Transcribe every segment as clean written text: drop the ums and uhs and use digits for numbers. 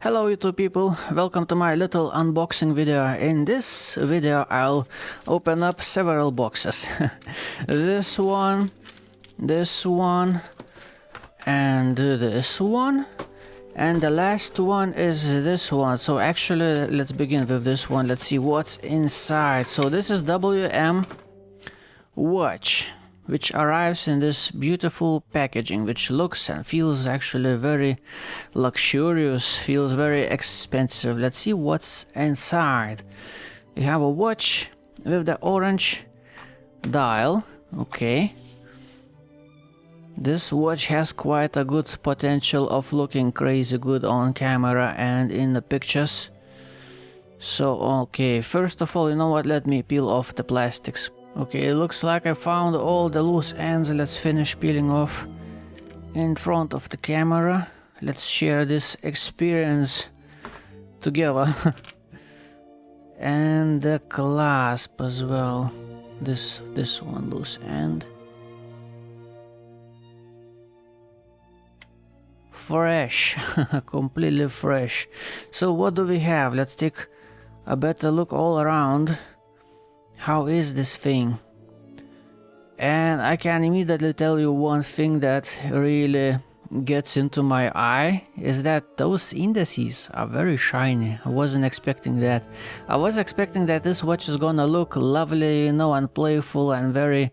Hello YouTube people, welcome to my little unboxing video. In this video I'll open up several boxes. This one, and this one, and the last one is this one. So actually let's begin with this one. Let's see what's inside. So this is WM watch, which arrives in this beautiful packaging, which looks and feels actually very luxurious, feels very expensive. Let's see what's inside. We have a watch with the orange dial. Okay. This watch has quite a good potential of looking crazy good on camera and in the pictures. So, okay, first of all, you know what, let me peel off the plastics. Okay, it looks like I found all the loose ends. Let's finish peeling off in front of the camera. Let's share this experience together. And the clasp as well. This one loose end. Fresh, completely fresh. So what do we have? Let's take a better look all around. How is this thing? And I can immediately tell you one thing that really gets into my eye is that those indices are very shiny. I wasn't expecting that. I was expecting that this watch is gonna look lovely, you know, and playful and very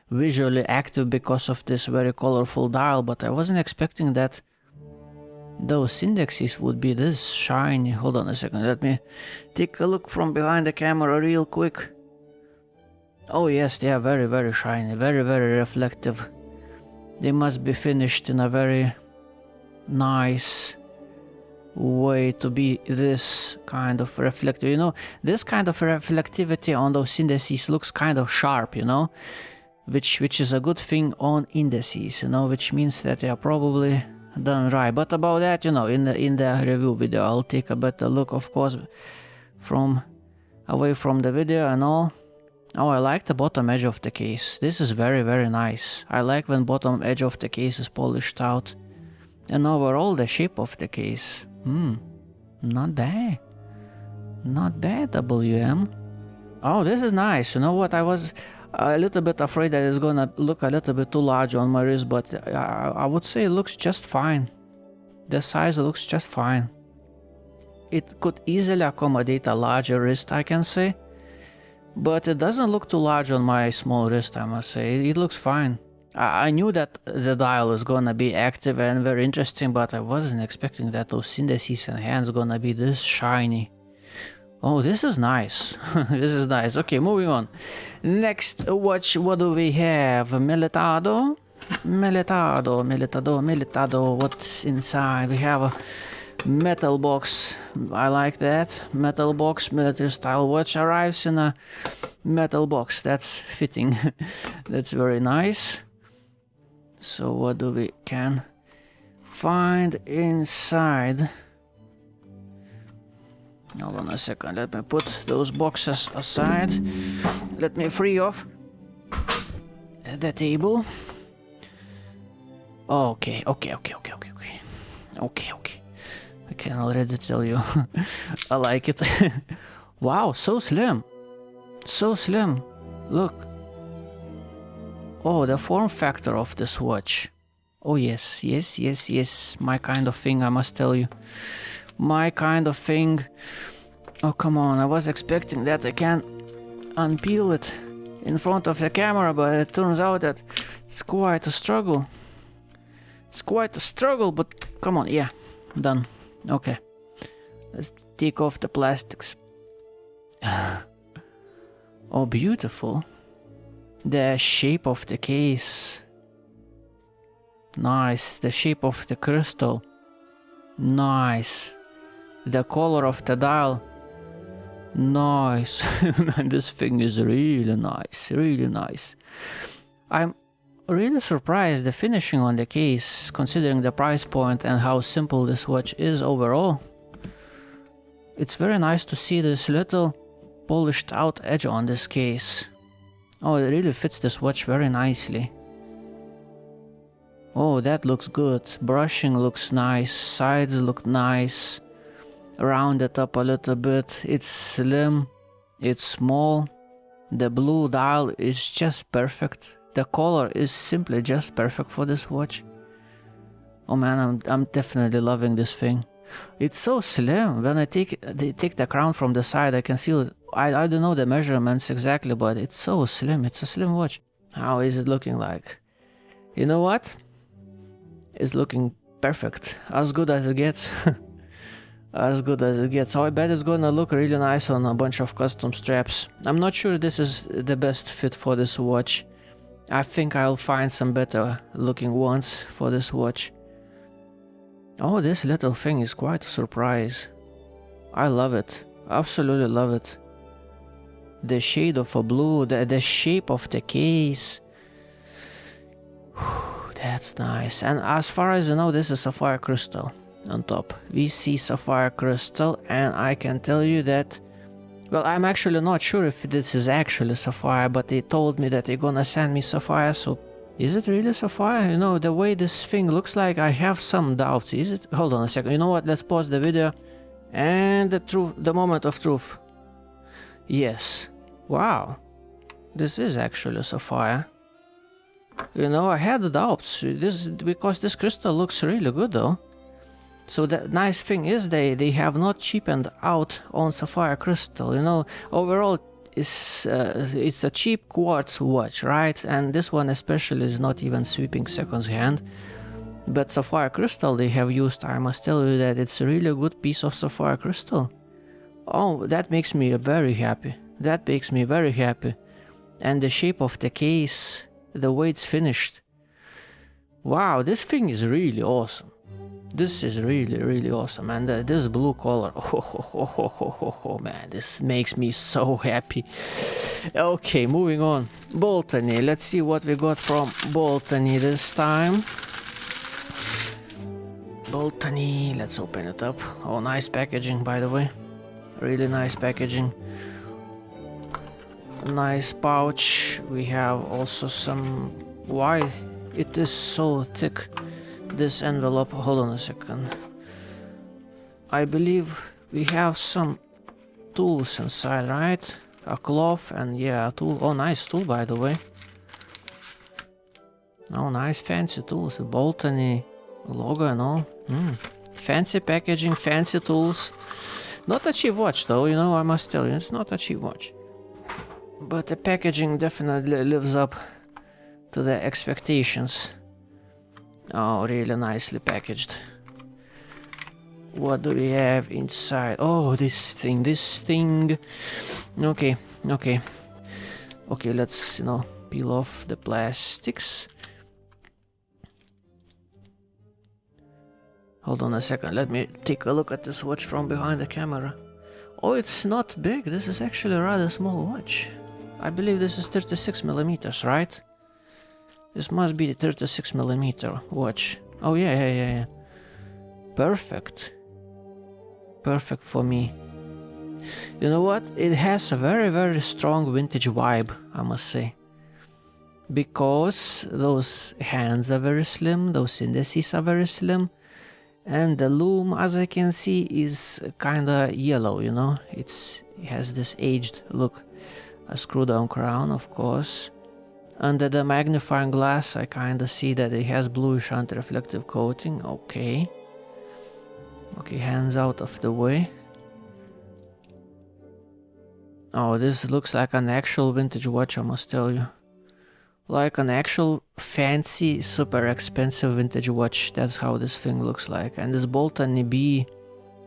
visually active because of this very colorful dial, but I wasn't expecting that those indexes would be this shiny. Hold on a second, let me take a look from behind the camera real quick. Oh yes, they are very, very shiny, very, very reflective. They must be finished in a very nice way to be this kind of reflective. You know, this kind of reflectivity on those indices looks kind of sharp, you know, which is a good thing on indices, you know, which means that they are probably done right. But about that, you know, in the review video, I'll take a better look, of course, from away from the video and all. Oh, I like the bottom edge of the case. This is very, very nice. I like when bottom edge of the case is polished out. And overall, the shape of the case. Not bad. Not bad, WM. Oh, this is nice. You know what? I was a little bit afraid that it's gonna look a little bit too large on my wrist, but I would say it looks just fine. The size looks just fine. It could easily accommodate a larger wrist, I can say. But it doesn't look too large on my small wrist, I must say. It looks fine. I knew that the dial was gonna be active and very interesting, but I wasn't expecting that those indices and hands gonna be this shiny. Oh, this is nice. This is nice. Okay, moving on. Next watch, what do we have? Melitado? Melitado. What's inside? We have a metal box. I like that. Metal box, military style watch arrives in a metal box. That's fitting. That's very nice. So what do we can find inside? Hold on a second, let me put those boxes aside. Let me free off the table. Okay. I can already tell you. I like it. Wow, so slim. So slim. Look. Oh, the form factor of this watch. Oh yes. My kind of thing, I must tell you. My kind of thing. Oh, come on. I was expecting that I can unpeel it in front of the camera, but it turns out that it's quite a struggle. It's quite a struggle, but come on. Yeah, done. Okay. Let's take off the plastics. Oh, beautiful. The shape of the case. Nice. The shape of the crystal. Nice. The color of the dial. Nice. This thing is really nice. Really nice. I'm really surprised the finishing on the case, considering the price point and how simple this watch is overall. It's very nice to see this little polished out edge on this case. Oh, it really fits this watch very nicely. Oh, that looks good. Brushing looks nice. Sides look nice. round it up a little bit. It's slim, it's small. The blue dial is just perfect. The color is simply just perfect for this watch. Oh man, I'm definitely loving this thing. It's so slim. When I take the crown from the side, I can feel it. I don't know the measurements exactly, but it's so slim. It's a slim watch. How is it looking like? You know what? It's looking perfect. As good as it gets. As good as it gets. So I bet it's gonna look really nice on a bunch of custom straps. I'm not sure this is the best fit for this watch. I think I'll find some better looking ones for this watch. Oh, this little thing is quite a surprise. I love it. Absolutely love it. The shade of a blue, the shape of the case. That's nice. And as far as you know, this is sapphire crystal on top. We see sapphire crystal, and I can tell you that, well, I'm actually not sure if this is actually sapphire, but they told me that they're gonna send me sapphire, so is it really sapphire? You know, the way this thing looks like, I have some doubts. Is it? Hold on a second. You know what? Let's pause the video. And the moment of truth. Yes. Wow. This is actually sapphire. You know, I had the doubts. Because this crystal looks really good though. So the nice thing is they have not cheapened out on sapphire crystal. You know, overall it's a cheap quartz watch, right? And this one especially is not even sweeping seconds hand. But sapphire crystal they have used, I must tell you that it's a really good piece of sapphire crystal. Oh, that makes me very happy. That makes me very happy. And the shape of the case, the way it's finished. Wow, this thing is really awesome. This is really, really awesome. And this blue color, oh, man, this makes me so happy. Okay, moving on. Baltany, let's see what we got from Baltany this time. Baltany, let's open it up. Oh, nice packaging, by the way. Really nice packaging. Nice pouch. We have also some... Why it is so thick, this envelope? Hold on a second. I believe we have some tools inside, right? A cloth and yeah, a tool. Oh, nice tool, by the way. Oh, nice fancy tools. The Baltany logo and all. Fancy packaging, fancy tools. Not a cheap watch though, you know, I must tell you, it's not a cheap watch. But the packaging definitely lives up to the expectations. Oh, really nicely packaged. What do we have inside? Oh, this thing. Okay, let's, you know, peel off the plastics. Hold on a second, let me take a look at this watch from behind the camera. Oh, it's not big, this is actually a rather small watch. I believe this is 36 millimeters, right? This must be the 36 millimeter watch. Oh yeah. Perfect. Perfect for me. You know what? It has a very, very strong vintage vibe, I must say. Because those hands are very slim, those indices are very slim. And the loom, as I can see, is kinda yellow, you know? It has this aged look. A screw down crown, of course. Under the magnifying glass, I kinda see that it has bluish anti-reflective coating. Okay. Okay, hands out of the way. Oh, this looks like an actual vintage watch, I must tell you. Like an actual fancy, super expensive vintage watch. That's how this thing looks like. And this Baltany B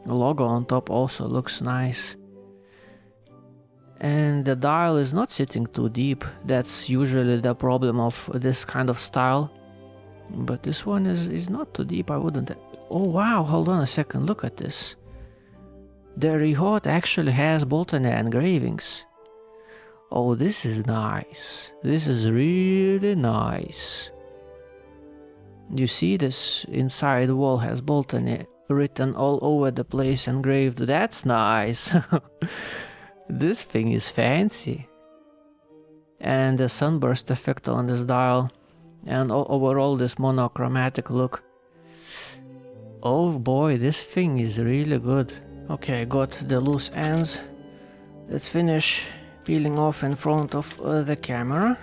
logo on top also looks nice. And the dial is not sitting too deep. That's usually the problem of this kind of style. But this one is not too deep, I wouldn't... Oh wow, hold on a second, look at this. The Rihot actually has Baltany engravings. Oh, this is nice. This is really nice. You see this inside wall has Baltany written all over the place, engraved. That's nice. This thing is fancy. And the sunburst effect on this dial. And overall this monochromatic look. Oh boy, this thing is really good. Okay, got the loose ends. Let's finish peeling off in front of the camera.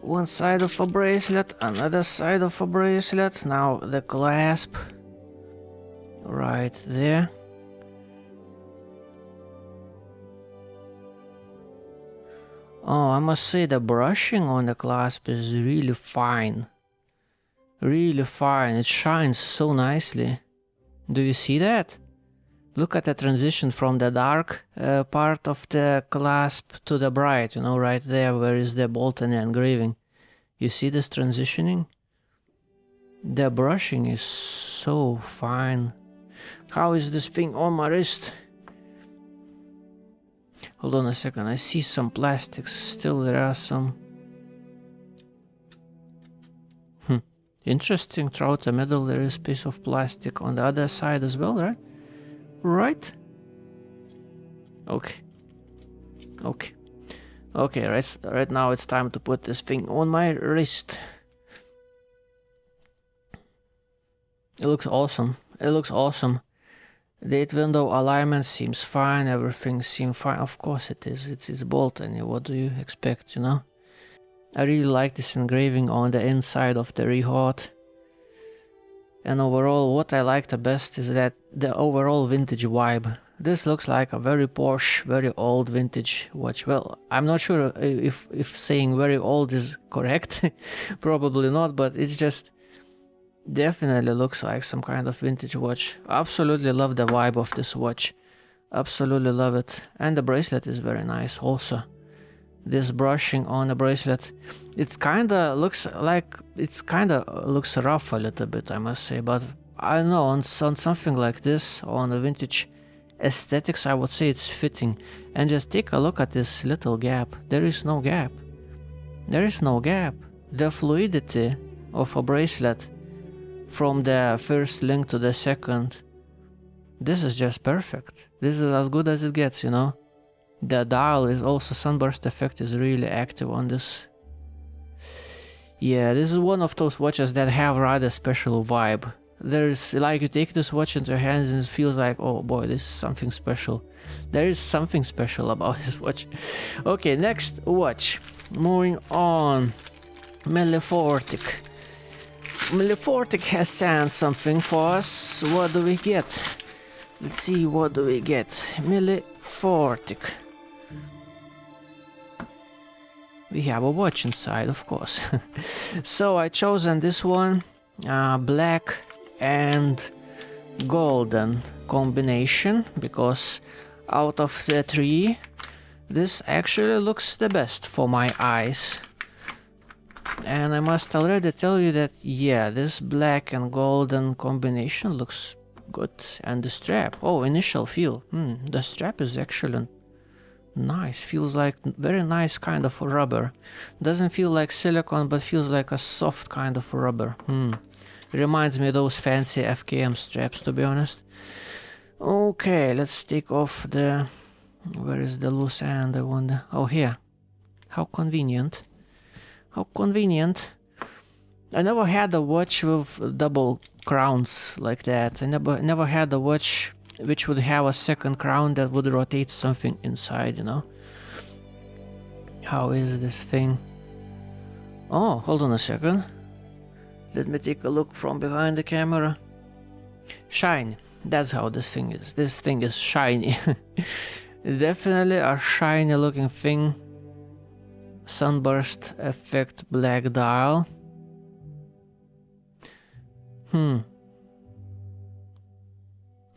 One side of a bracelet, another side of a bracelet. Now the clasp right there. Oh, I must say the brushing on the clasp is really fine. Really fine. It shines so nicely. Do you see that? Look at the transition from the dark part of the clasp to the bright, you know, right there where is the Baltany engraving. You see this transitioning? The brushing is so fine. How is this thing on my wrist? Hold on a second, I see some plastics. Still there are some... Interesting, throughout the middle there is a piece of plastic on the other side as well, right? Right? Okay. Okay. Okay, right now it's time to put this thing on my wrist. It looks awesome. It looks awesome. Date window alignment seems fine, everything seems fine. Of course it is. It's Baltany. What do you expect, you know? I really like this engraving on the inside of the rehaut. And overall, what I like the best is that the overall vintage vibe. This looks like a very Porsche, very old vintage watch. Well, I'm not sure if saying very old is correct. Probably not, but it's just definitely looks like some kind of vintage watch. Absolutely love the vibe of this watch. Absolutely love it. And the bracelet is very nice also. This brushing on the bracelet, it's kinda looks rough a little bit, I must say, but I don't know, on something like this, on the vintage aesthetics, I would say it's fitting. And just take a look at this little gap. There is no gap. There is no gap. The fluidity of a bracelet from the first link to the second, this is just perfect. This is as good as it gets, you know. The dial is also, sunburst effect is really active on this. Yeah, this is one of those watches that have rather special vibe. There's like, you take this watch into your hands and it feels like, oh boy, this is something special. There is something special about this watch. Okay, next watch. Moving on. Melfortic. Melfortic has sent something for us. What do we get? Let's see, what do we get? Melfortic. We have a watch inside, of course. So I chosen this one, black and golden combination, because out of the three, this actually looks the best for my eyes. And I must already tell you that, yeah, this black and golden combination looks good. And the strap, oh, initial feel, the strap is excellent. Nice, feels like very nice kind of rubber. Doesn't feel like silicone, but feels like a soft kind of rubber. Reminds me of those fancy FKM straps, to be honest. Okay, let's take off the... Where is the loose end? I wonder. Oh, here. How convenient. How convenient. I never had a watch with double crowns like that. I never had a watch which would have a second crown that would rotate something inside, you know. How is this thing? Oh, hold on a second. Let me take a look from behind the camera. Shiny. That's how this thing is. This thing is shiny. Definitely a shiny looking thing. Sunburst effect, black dial.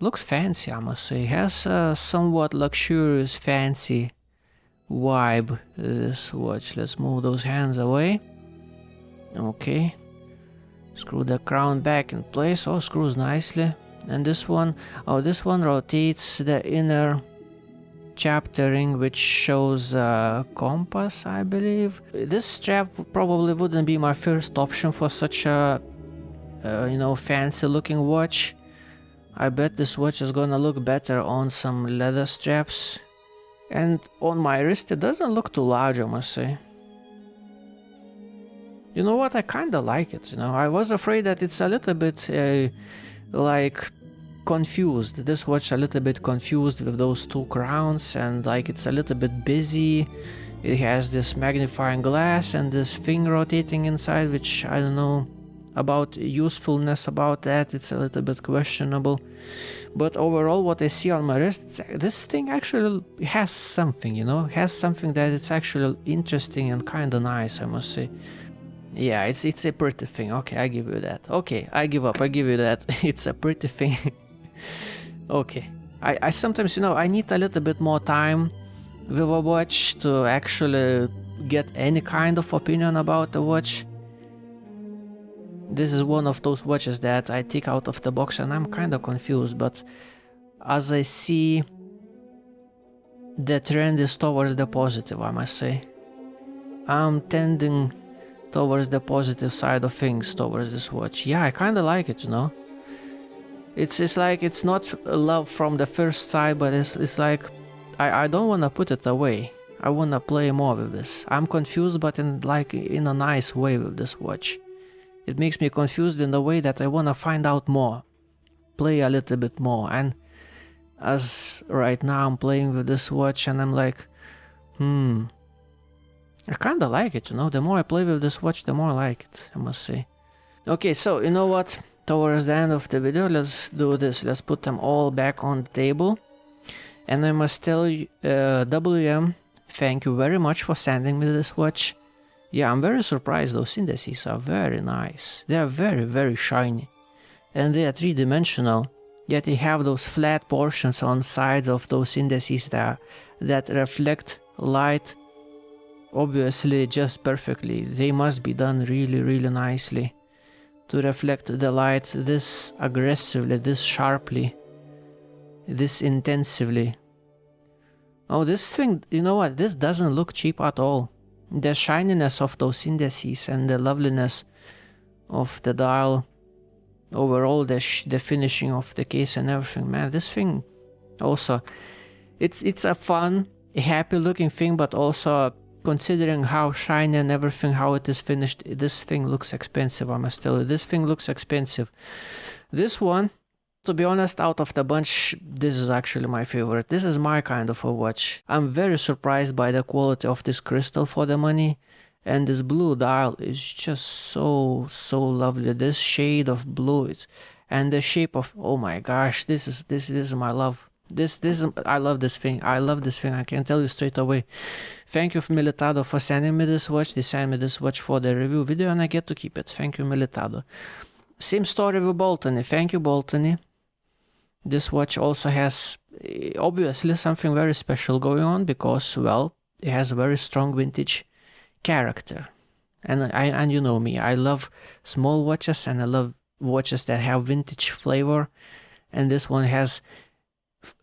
Looks fancy, I must say. Has a somewhat luxurious, fancy vibe, this watch. Let's move those hands away. Okay. Screw the crown back in place. Oh, screws nicely. And this one, oh, this one rotates the inner chaptering, which shows a compass, I believe. This strap probably wouldn't be my first option for such a, you know, fancy looking watch. I bet this watch is gonna look better on some leather straps. And on my wrist it doesn't look too large, I must say. You know what, I kinda like it, you know. I was afraid that it's a little bit like confused. This watch a little bit confused with those two crowns, and like it's a little bit busy. It has this magnifying glass and this thing rotating inside, which I don't know about usefulness about that. It's a little bit questionable. But overall, what I see on my wrist, this thing actually has something, you know, has something that it's actually interesting and kind of nice, I must say. Yeah, it's a pretty thing. Okay, I give you that. Okay, I give up. I give you that. It's a pretty thing. Okay. I sometimes, you know, I need a little bit more time with a watch to actually get any kind of opinion about the watch. This is one of those watches that I take out of the box and I'm kind of confused, but as I see, the trend is towards the positive, I must say. I'm tending towards the positive side of things towards this watch. Yeah, I kind of like it, you know. It's like it's not love from the first sight, but it's like I don't want to put it away. I want to play more with this. I'm confused, but in a nice way with this watch. It makes me confused in the way that I want to find out more, play a little bit more. And as right now I'm playing with this watch and I'm like, I kind of like it, you know. The more I play with this watch, the more I like it, I must say. Okay, so you know what? Towards the end of the video, let's do this. Let's put them all back on the table. And I must tell you, WM, thank you very much for sending me this watch. Yeah, I'm very surprised. Those indices are very nice. They are very, very shiny. And they are three-dimensional. Yet they have those flat portions on sides of those indices that reflect light, obviously just perfectly. They must be done really, really nicely to reflect the light this aggressively, this sharply, this intensively. Oh, this thing, you know what? This doesn't look cheap at all. The shininess of those indices and the loveliness of the dial, overall the finishing of the case and everything, man, this thing also, it's a fun, happy looking thing, but also considering how shiny and everything, how it is finished, this thing looks expensive, I must tell you. This thing looks expensive. This one, to be honest, out of the bunch, this is actually my favorite. This is my kind of a watch. I'm very surprised by the quality of this crystal for the money. And this blue dial is just so lovely. This shade of blue, and the shape of, oh my gosh, this is my love. I love this thing. I love this thing. I can tell you straight away. Thank you, Militado, for sending me this watch. They sent me this watch for the review video and I get to keep it. Thank you, Militado. Same story with Baltany. Thank you, Baltany. This watch also has obviously something very special going on because, well, it has a very strong vintage character. And you know me, I love small watches and I love watches that have vintage flavor. And this one has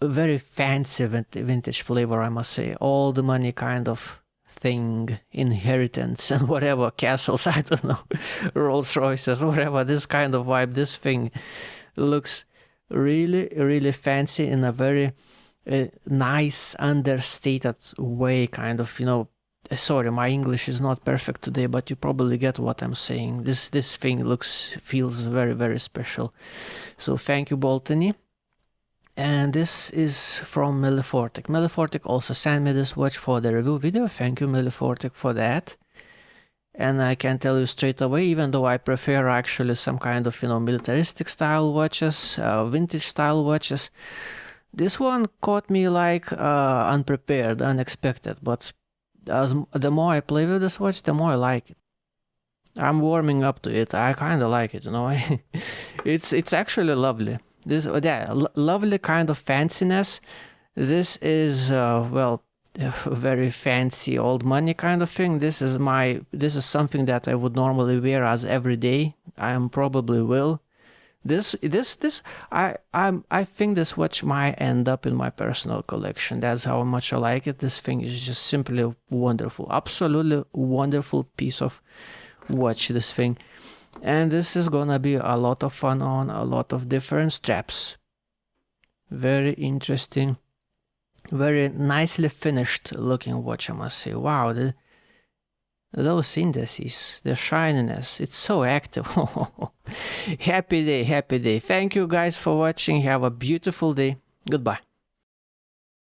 a very fancy vintage flavor, I must say. All the money kind of thing, inheritance and whatever, castles, I don't know, Rolls Royces, whatever, this kind of vibe. This thing looks really, really fancy in a very nice, understated way, kind of, you know. Sorry, my English is not perfect today, but you probably get what I'm saying. This thing feels very, very special. So thank you, Baltany. And this is from Melfortic. Melfortic also sent me this watch for the review video. Thank you, Melfortic, for that. And I can tell you straight away, even though I prefer actually some kind of, you know, militaristic style watches, vintage style watches, this one caught me like unprepared, unexpected. But the more I play with this watch, the more I like it. I'm warming up to it. I kind of like it, you know. It's actually lovely. This lovely kind of fanciness. This is well, very fancy old money kind of thing. This is something that I would normally wear as every day. I probably will. I think this watch might end up in my personal collection. That's how much I like it. This thing is just simply wonderful. Absolutely wonderful piece of watch, this thing. And this is gonna be a lot of fun on a lot of different straps. Very interesting. Very nicely finished looking watch, I must say. Wow, those indices, the shininess, it's so active. Happy day, happy day. Thank you guys for watching. Have a beautiful day. Goodbye.